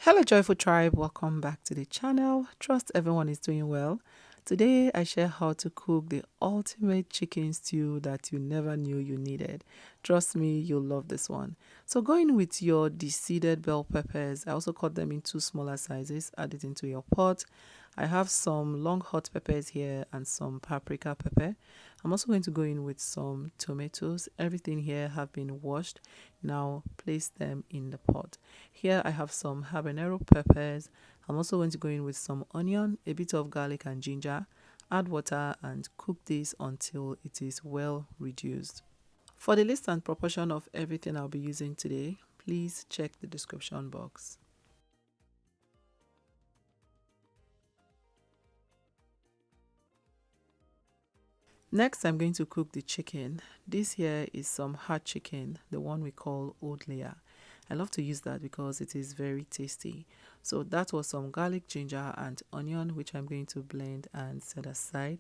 Hello, Joyful Tribe. Welcome back to the channel. Trust everyone is doing well. Today, I share how to cook the ultimate chicken stew that you never knew you needed. Trust me, you'll love this one. So, going with your deseeded bell peppers, I also cut them into smaller sizes, add it into your pot. I have some long hot peppers here and some paprika pepper. I'm also going to go in with some tomatoes. Everything here have been washed. Now place them in the pot. Here I have some habanero peppers. I'm also going to go in with some onion, a bit of garlic and ginger. Add water and cook this until it is well reduced. For the list and proportion of everything I'll be using today, please check the description box. Next, I'm going to cook the chicken. This here is some hard chicken, the one we call old layer. I love to use that because it is very tasty. So that was some garlic, ginger and onion, which I'm going to blend and set aside.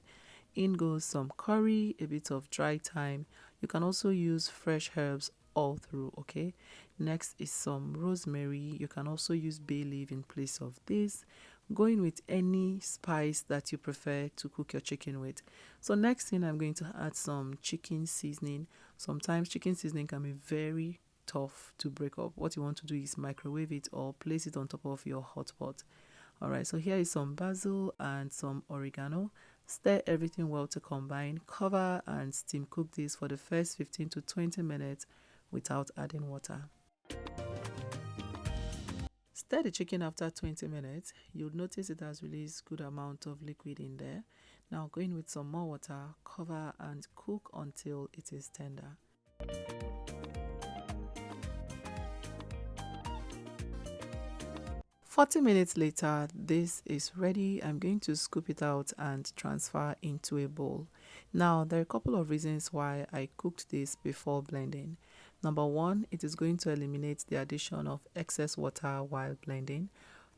In goes some curry, a bit of dry thyme. You can also use fresh herbs all through, okay? Next is some rosemary. You can also use bay leaf in place of this. Going with any spice that you prefer to cook your chicken with. So next thing, I'm going to add some chicken seasoning. Sometimes chicken seasoning can be very tough to break up. What you want to do is microwave it or place it on top of your hot pot. Alright, so here is some basil and some oregano. Stir everything well to combine. Cover and steam cook this for the first 15 to 20 minutes without adding water. Stir the chicken after 20 minutes. You'll notice it has released good amount of liquid in there. Now go in with some more water, cover and cook until it is tender. 40 minutes later, this is ready. I'm going to scoop it out and transfer into a bowl. Now, there are a couple of reasons why I cooked this before blending. Number one, it is going to eliminate the addition of excess water while blending.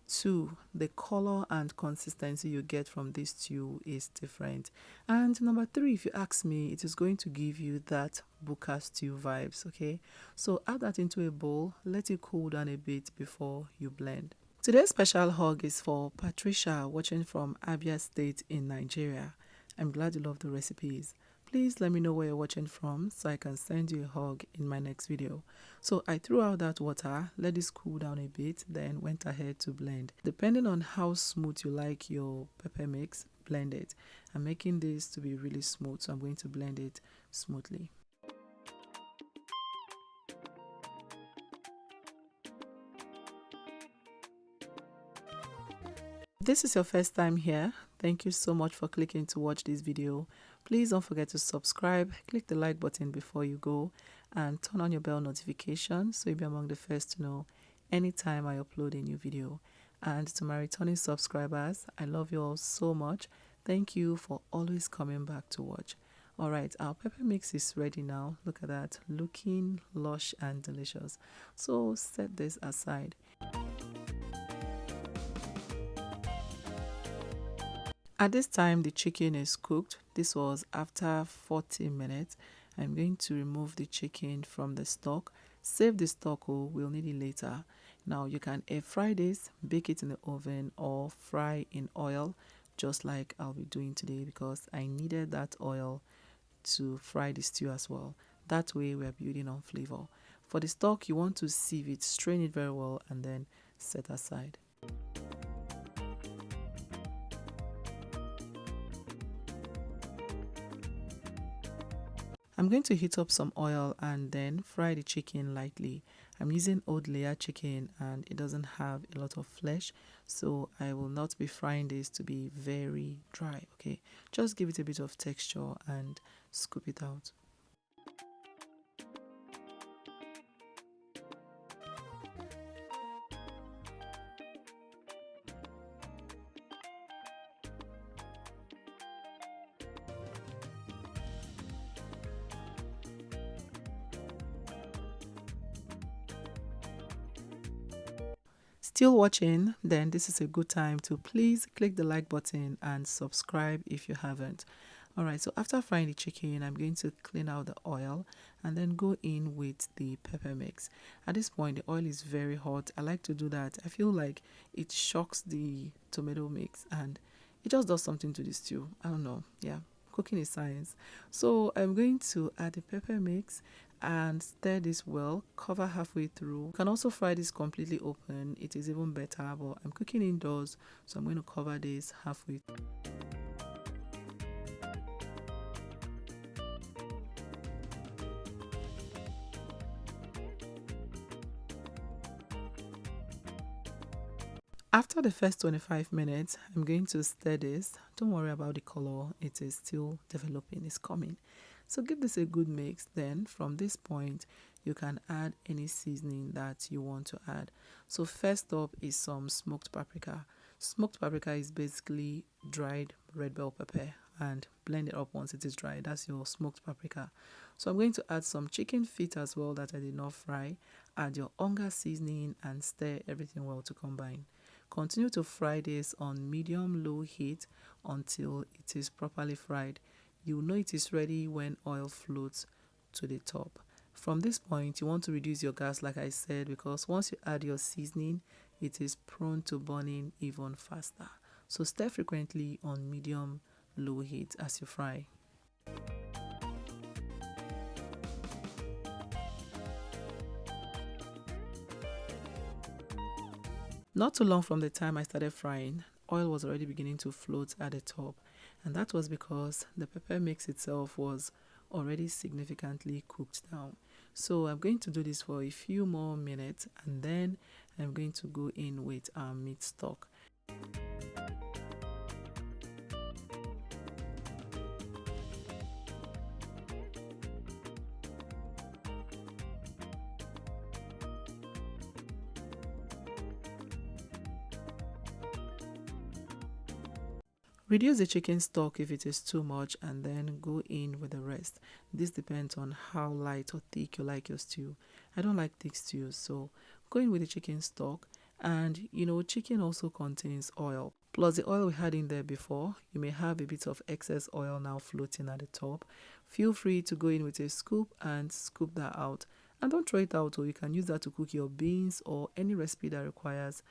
Two, the color and consistency you get from this stew is different. And number three, if you ask me, it is going to give you that buka stew vibes, okay? So add that into a bowl, let it cool down a bit before you blend. Today's special hug is for Patricia watching from Abia State in Nigeria. I'm glad you love the recipes. Please let me know where you're watching from so I can send you a hug in my next video. So I threw out that water, let this cool down a bit, then went ahead to blend. Depending on how smooth you like your pepper mix, blend it. I'm making this to be really smooth, so I'm going to blend it smoothly. If this is your first time here, thank you so much for clicking to watch this video. Please don't forget to subscribe, click the like button before you go, and turn on your bell notification so you'll be among the first to know anytime I upload a new video. And to my returning subscribers, I love you all so much. Thank you for always coming back to watch. Alright, our pepper mix is ready now. Look at that, looking lush and delicious. So set this aside. At this time, the chicken is cooked. This was after 40 minutes. I'm going to remove the chicken from the stock. Save the stock, we'll need it later. Now you can air fry this, bake it in the oven or fry in oil, just like I'll be doing today because I needed that oil to fry the stew as well. That way we're building on flavor. For the stock, you want to sieve it, strain it very well and then set aside. I'm going to heat up some oil and then fry the chicken lightly. I'm using old layer chicken and it doesn't have a lot of flesh, so I will not be frying this to be very dry, okay? Just give it a bit of texture and scoop it out. Still watching? Then this is a good time to please click the like button and subscribe if you haven't. All right, so after frying the chicken, I'm going to clean out the oil and then go in with the pepper mix. At this point, the oil is very hot. I like to do that. I feel like it shocks the tomato mix and it just does something to the stew. I don't know. Yeah, cooking is science. So I'm going to add the pepper mix and stir this well, cover halfway through. You can also fry this completely open. It is even better, but I'm cooking indoors, so I'm going to cover this halfway. After the first 25 minutes, I'm going to stir this. Don't worry about the color, it is still developing, it's coming. So give this a good mix. Then from this point, you can add any seasoning that you want to add. So first up is some smoked paprika. Smoked paprika is basically dried red bell pepper and blend it up once it is dry. That's your smoked paprika. So I'm going to add some chicken feet as well that I did not fry. Add your onga seasoning and stir everything well to combine. Continue to fry this on medium-low heat until it is properly fried. You know it is ready when oil floats to the top. From this point, you want to reduce your gas like I said, because once you add your seasoning, it is prone to burning even faster. So stir frequently on medium-low heat as you fry. Not too long from the time I started frying, oil was already beginning to float at the top, and that was because the pepper mix itself was already significantly cooked down. So I'm going to do this for a few more minutes and then I'm going to go in with our meat stock. 'Reduce the chicken stock if it is too much and then go in with the rest. This depends on how light or thick you like your stew. I don't like thick stews, so go in with the chicken stock. And chicken also contains oil. Plus the oil we had in there before, you may have a bit of excess oil now floating at the top. Feel free to go in with a scoop and scoop that out. And don't throw it out, or you can use that to cook your beans or any recipe that requires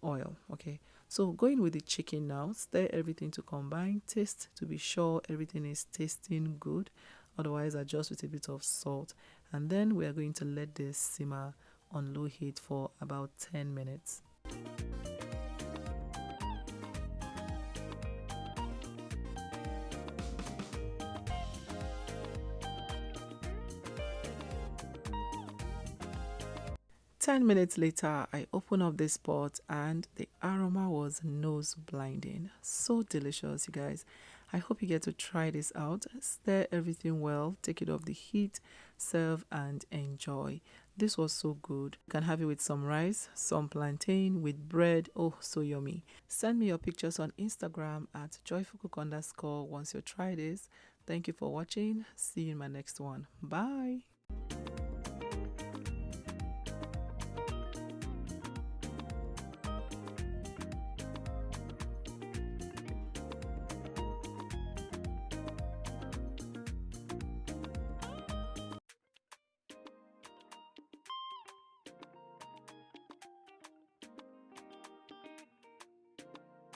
oil. Okay, so going with the chicken now, stir everything to combine, taste to be sure everything is tasting good, otherwise adjust with a bit of salt, and then we are going to let this simmer on low heat for about 10 minutes. 10 minutes later, I opened up this pot and the aroma was nose blinding. So delicious, you guys. I hope you get to try this out. Stir everything well, take it off the heat, serve and enjoy. This was so good. You can have it with some rice, some plantain, with bread. Oh, so yummy. Send me your pictures on Instagram at joyfulcook_ once you try this. Thank you for watching. See you in my next one. Bye.